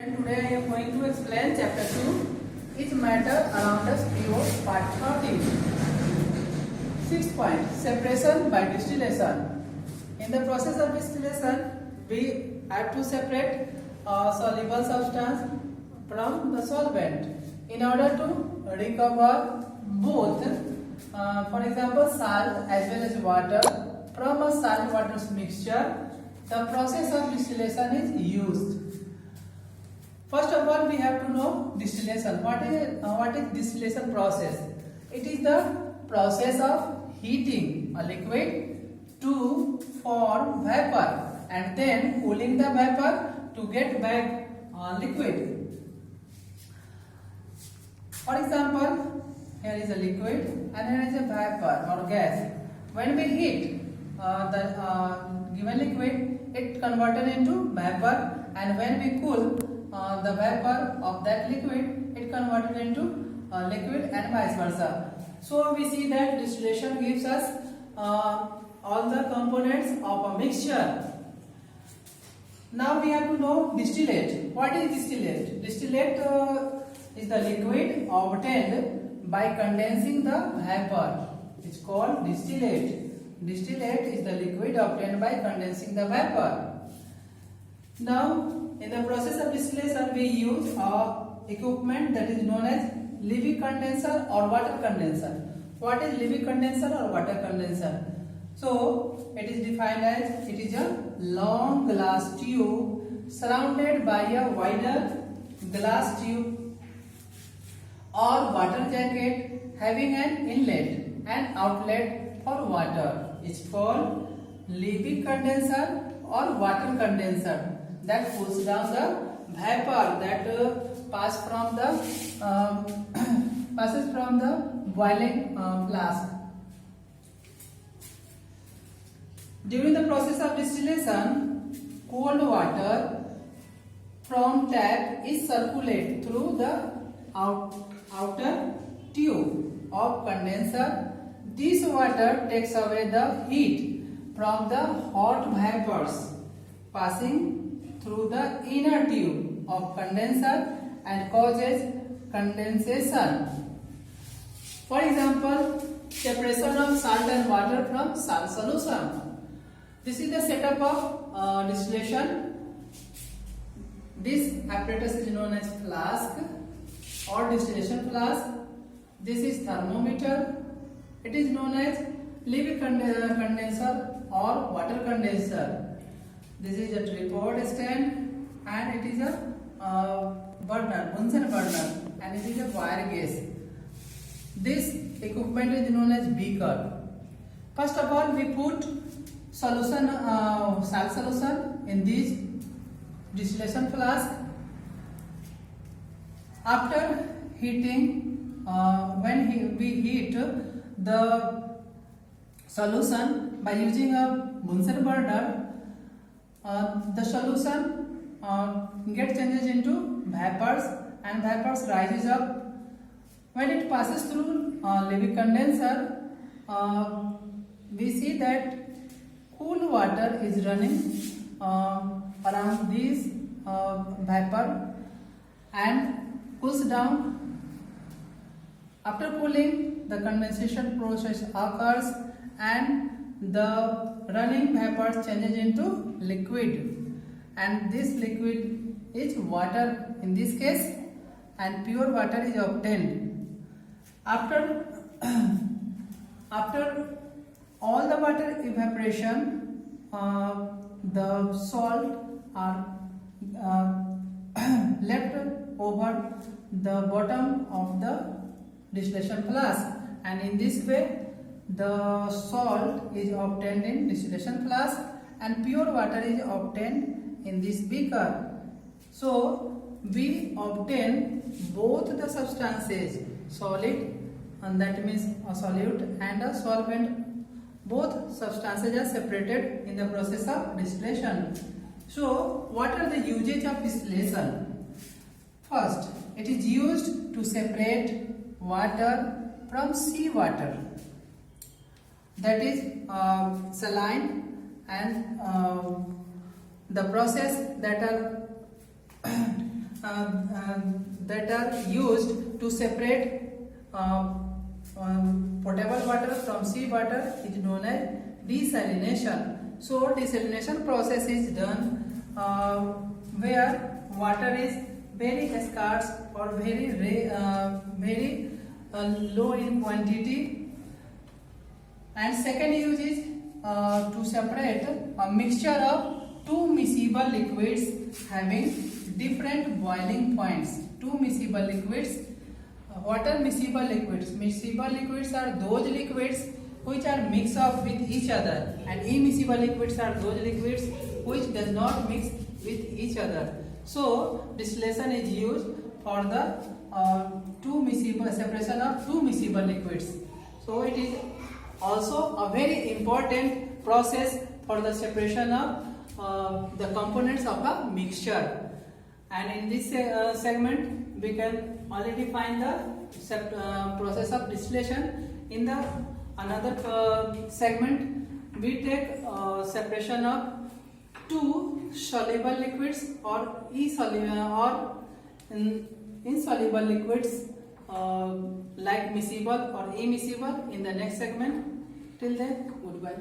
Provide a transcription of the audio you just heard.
And today I am going to explain chapter 2, Each Matter Around Us PO part 13. Sixth point, separation by distillation. In the process of distillation, we have to separate soluble substance from the solvent in order to recover both, for example, salt as well as water from a salt-water mixture. The process of distillation is used. First of all, we have to know distillation. What is distillation process? It is the process of heating a liquid to form vapor and then cooling the vapor to get back liquid. For example, here is a liquid and here is a vapor or gas. When we heat the given liquid, it converted into vapor, and when we cool the vapor of that liquid, it converted into liquid and vice versa. So we see that distillation gives us all the components of a mixture. Now we have to know distillate. What is distillate? Distillate is the liquid obtained by condensing the vapor. It's called distillate. Distillate is the liquid obtained by condensing the vapor. Now, in the process of distillation, we use equipment that is known as Levy condenser or water condenser. What is Levy condenser or water condenser? So, it is defined as it is a long glass tube surrounded by a wider glass tube or water jacket having an inlet and outlet for water. It's called Levy condenser or water condenser. That pulls down the vapor that passes from the boiling flask. During the process of distillation, cold water from tap is circulated through the outer tube of condenser. This water takes away the heat from the hot vapors passing through the inner tube of condenser and causes condensation. For example, separation of salt and water from salt solution. This is the setup of distillation. This apparatus is known as flask or distillation flask. This is thermometer. It is known as Levy condenser or water condenser. This is a tripod stand and it is a burner, Bunsen burner, and it is a wire gas. This equipment is known as beaker. First of all, we put solution, salt solution in this distillation flask. After heating, when we heat the solution by using a Bunsen burner, the solution gets changes into vapors and vapors rises up. When it passes through Levy condenser, we see that cool water is running around this vapor and cools down. After cooling, the condensation process occurs and the running vapor changes into liquid, and this liquid is water in this case, and pure water is obtained. After all the water evaporation, the salt are left over the bottom of the distillation flask, and in this way the salt is obtained in distillation flask and pure water is obtained in this beaker. So we obtain both the substances, solid, and that means a solute and a solvent. Both substances are separated in the process of distillation. So what are the usages of distillation? First, it is used to separate water from seawater. That is saline, and the process that are that are used to separate potable water from sea water is known as desalination. So desalination process is done where water is very scarce or very low in quantity. And second use is to separate a mixture of two miscible liquids having different boiling points. Two miscible liquids. What are miscible liquids? Miscible liquids are those liquids which are mixed up with each other, and immiscible liquids are those liquids which does not mix with each other. So distillation is used for the separation of two miscible liquids. So it is also a very important process for the separation of the components of a mixture. And in this segment we can already find the process of distillation. In the another segment we take separation of two soluble liquids or insoluble liquids like miscible or immiscible in the next segment. Till then, goodbye.